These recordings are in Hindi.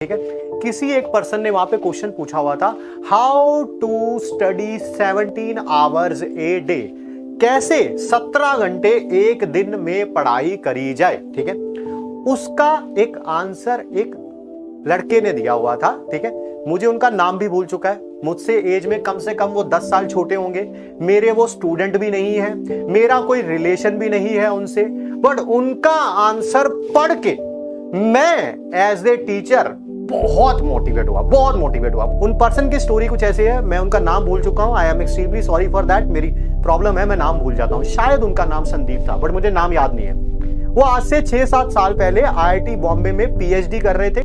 ठीक है। किसी एक पर्सन ने वहां पे क्वेश्चन पूछा हुआ था, how to study 17 hours a day, कैसे 17 घंटे एक दिन में पढ़ाई करी जाए। ठीक है, उसका एक आंसर एक लड़के ने दिया हुआ था। ठीक है, मुझे उनका नाम भी भूल चुका है, मुझसे एज में कम से कम वो 10 साल छोटे होंगे, मेरे वो स्टूडेंट भी नहीं है, मेरा कोई रिलेशन भी नहीं है उनसे, बट उनका आंसर पढ़ के मैं एज ए टीचर बहुत मोटिवेट हुआ। उन पर्सन की स्टोरी कुछ ऐसे है, मैं उनका नाम भूल चुका हूं, I am extremely sorry for that, मेरी प्रॉब्लम है, मैं नाम भूल जाता हूं। शायद उनका नाम संदीप था, बट मुझे नाम याद नहीं है। वो आज से 6-7 साल पहले IIT बॉम्बे में PhD कर रहे थे।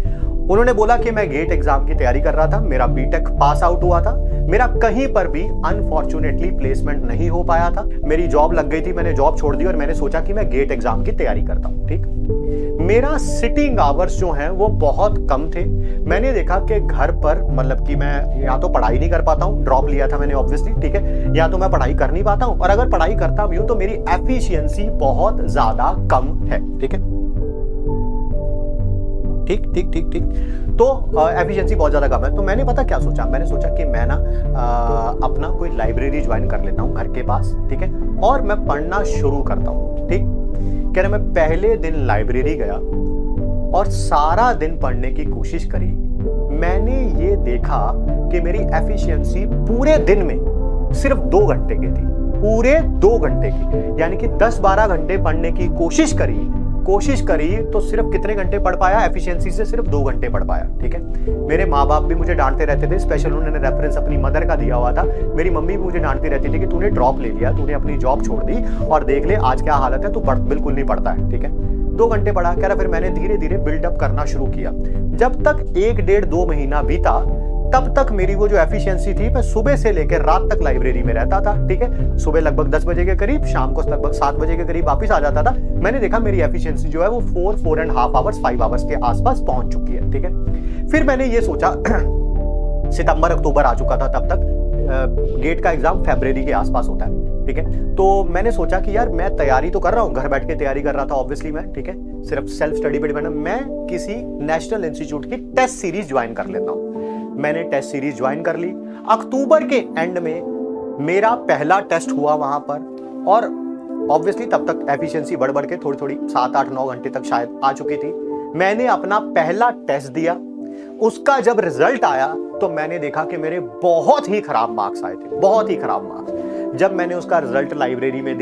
उन्होंने बोला कि मैं गेट एग्जाम की तैयारी कर रहा था, मेरा बीटेक पास आउट हुआ था, मेरा कहीं पर भी अनफॉर्चुनेटली प्लेसमेंट नहीं हो पाया था, मेरी जॉब लग गई थी, मैंने जॉब छोड़ दी और मैंने सोचा कि मैं गेट एग्जाम की तैयारी करता हूं। ठीक, मेरा सिटिंग आवर्स जो हैं वो बहुत कम थे। मैंने देखा कि घर पर मतलब कि मैं या तो पढ़ाई नहीं कर पाता हूं, ड्रॉप लिया था मैंने ऑब्वियसली, ठीक है, या तो मैं पढ़ाई कर नहीं पाता हूं, और अगर पढ़ाई करता भी हूं तो मेरी एफिशिएंसी बहुत ज्यादा कम है। ठीक है, ठीक, तो एफिशिएंसी बहुत ज्यादा कम है। तो मैंने पता क्या सोचा, मैंने सोचा कि मैं ना अपना कोई लाइब्रेरी ज्वाइन कर लेता हूं घर के पास। ठीक है, और मैं पढ़ना शुरू करता हूं। ठीक, कह रहे मैं पहले दिन लाइब्रेरी गया और सारा दिन पढ़ने की कोशिश करी। मैंने ये देखा कि मेरी एफिशिएंसी पूरे दिन में सिर्फ 2 घंटे की थी, पूरे 2 घंटे की, यानी कि 10-12 घंटे पढ़ने की कोशिश करी तो सिर्फ कितने घंटे पढ़ पाया, एफिशिएंसी से सिर्फ 2 घंटे पढ़ पाया। ठीक है, मेरे माँ बाप भी मुझे डांटते रहते थे, स्पेशल उन्होंने रेफरेंस अपनी मदर का दिया हुआ था। मेरी मम्मी भी मुझे डांटती रहती थी कि तूने ड्रॉप ले लिया, तूने अपनी जॉब छोड़ दी और देख ले आज क्या हालत है, तू बिल्कुल नहीं पढ़ता है। ठीक है, 2 घंटे पढ़ा, कह रहा फिर मैंने धीरे धीरे बिल्डअप करना शुरू किया। जब तक 1-1.5-2 महीना बीता, तब तक मेरी वो जो एफिशिएंसी थी, मैं सुबह से लेकर रात तक लाइब्रेरी में रहता था। ठीक है, सुबह लगभग 10 बजे के करीब, शाम को लगभग 7 बजे के करीब वापस आ जाता था। मैंने देखा मेरी एफिशिएंसी जो है वो 4.5 आवर्स 5 आवर्स के आसपास पहुंच चुकी है। ठीक है, फिर मैंने ये सोचा सितंबर अक्टूबर आ चुका था तब तक, गेट का एग्जाम फरवरी के आसपास होता है। ठीक है, तो मैंने सोचा कि यार मैं तैयारी तो कर रहा हूँ, घर बैठ के तैयारी कर रहा था ऑब्वियसली मैं। ठीक है, सिर्फ सेल्फ स्टडी पे डिपेंड, मैं किसी नेशनल इंस्टीट्यूट की टेस्ट सीरीज ज्वाइन कर लेता हूँ। मैंने टेस्ट सीरीज ज्वाइन कर ली। अक्टूबर के एंड में मेरा पहला टेस्ट हुआ वहां पर, और ऑब्वियसली तब तक एफिशिएंसी बढ़ के थोड़ी 7-8-9 घंटे तक शायद आ चुकी थी। मैंने अपना पहला टेस्ट दिया, उसका जब रिजल्ट आया तो मैंने देखा कि मेरे बहुत ही खराब मार्क्स आए थे, बहुत ही खराब मार्क्स। जब मैंने उसका रिजल्ट लाइब्रेरी में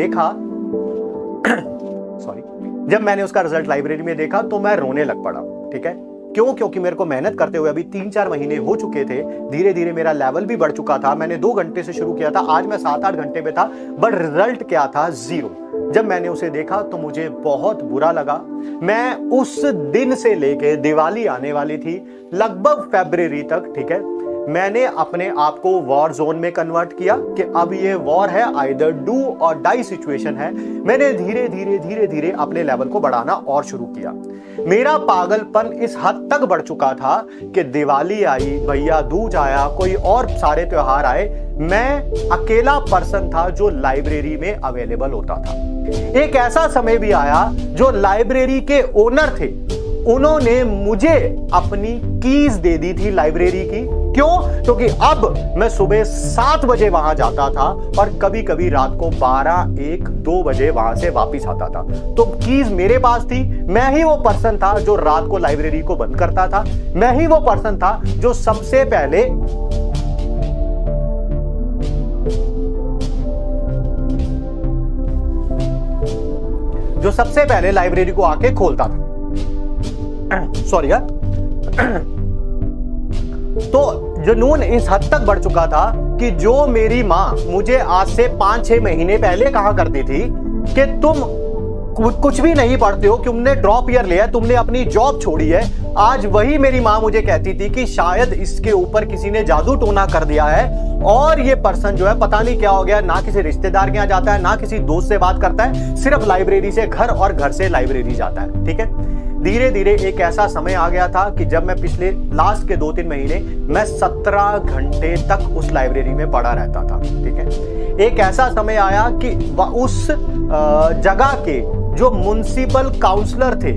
देखा तो मैं रोने लग पड़ा। ठीक है, क्यों? क्योंकि मेरे को मेहनत करते हुए अभी 3-4 महीने हो चुके थे, धीरे धीरे मेरा लेवल भी बढ़ चुका था। मैंने 2 घंटे से शुरू किया था, आज मैं 7-8 घंटे में था, बट रिजल्ट क्या था, 0। जब मैंने उसे देखा तो मुझे बहुत बुरा लगा। मैं उस दिन से लेके दिवाली आने वाली थी लगभग फरवरी तक, ठीक है, मैंने अपने आप को वॉर जोन में कन्वर्ट किया कि अब ये वॉर है, आइदर डू और डाई सिचुएशन है। मैंने धीरे धीरे अपने लेवल को बढ़ाना और शुरू किया। मेरा पागलपन इस हद तक बढ़ चुका था कि दिवाली आई, भैया दूज आया, कोई और सारे त्योहार आए, मैं अकेला पर्सन था जो लाइब्रेरी में अवेलेबल होता था। एक ऐसा समय भी आया जो लाइब्रेरी के ओनर थे, उन्होंने मुझे अपनी कीज दे दी थी लाइब्रेरी की। क्यों? क्योंकि अब मैं सुबह 7 बजे वहां जाता था और कभी कभी रात को 12-1-2 बजे वहां से वापस आता था, तो कीज मेरे पास थी। मैं ही वो पर्सन था जो रात को लाइब्रेरी को बंद करता था, मैं ही वो पर्सन था जो सबसे पहले लाइब्रेरी को आके खोलता था। सॉरी यार। तो जुनून इस हद तक बढ़ चुका था कि जो मेरी मां मुझे आज से 5-6 महीने पहले कहा करती थी कि तुम कुछ भी नहीं पढ़ते हो, तुमने ड्रॉप ईयर लिया है, तुमने अपनी जॉब छोड़ी है, आज वही मेरी मां मुझे कहती थी कि शायद इसके ऊपर किसी ने जादू टोना कर दिया है और ये पर्सन जो है पता नहीं क्या हो गया, ना किसी रिश्तेदार के यहाँ जाता है, ना किसी दोस्त से बात करता है, सिर्फ लाइब्रेरी से घर और घर से लाइब्रेरी जाता है। ठीक है, धीरे धीरे एक ऐसा समय आ गया था कि जब मैं पिछले लास्ट के 2-3 महीने मैं 17 घंटे तक उस लाइब्रेरी में पढ़ा रहता था। ठीक है, एक ऐसा समय आया कि उस जगह के जो म्युनिसिपल काउंसलर थे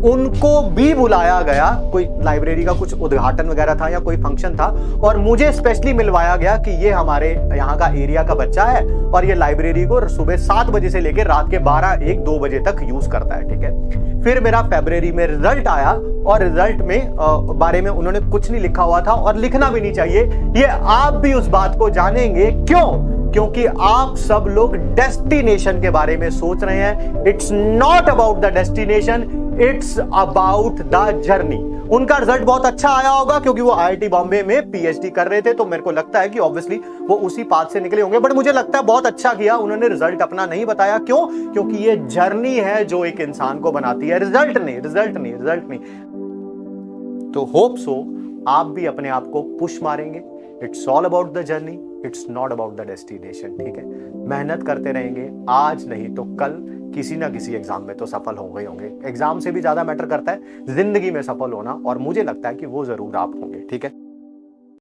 उनको भी बुलाया गया, कोई लाइब्रेरी का कुछ उद्घाटन वगैरह था या कोई फंक्शन था, और मुझे स्पेशली मिलवाया गया कि ये हमारे यहाँ का एरिया का बच्चा है और ये लाइब्रेरी को सुबह 7 बजे से लेकर रात के 12, 1, 2 बजे तक यूज करता है, ठीक है। फिर मेरा फरवरी में रिजल्ट आया और रिजल्ट में बारे में उन्होंने कुछ नहीं लिखा हुआ था और लिखना भी नहीं चाहिए। ये आप भी उस बात को जानेंगे, क्यों? क्योंकि आप सब लोग डेस्टिनेशन के बारे में सोच रहे हैं। It's not about the destination, it's about the journey. उनका रिजल्ट बहुत अच्छा आया होगा क्योंकि वो आईआईटी बॉम्बे में पीएचडी कर रहे थे, तो मेरे को लगता है कि ऑब्वियसली वो उसी पाथ से निकले होंगे, बट मुझे लगता है बहुत अच्छा किया उन्होंने रिजल्ट अपना नहीं बताया। क्यों? क्योंकि ये जर्नी है जो एक इंसान को बनाती है, रिजल्ट नहीं। तो होप सो आप भी अपने आप को पुश मारेंगे। It's all about the journey, it's not about the destination, ठीक है। मेहनत करते रहेंगे, आज नहीं तो कल किसी ना किसी एग्जाम में तो सफल होंगे। एग्जाम से भी ज्यादा मैटर करता है जिंदगी में सफल होना, और मुझे लगता है कि वो जरूर आप होंगे, ठीक है।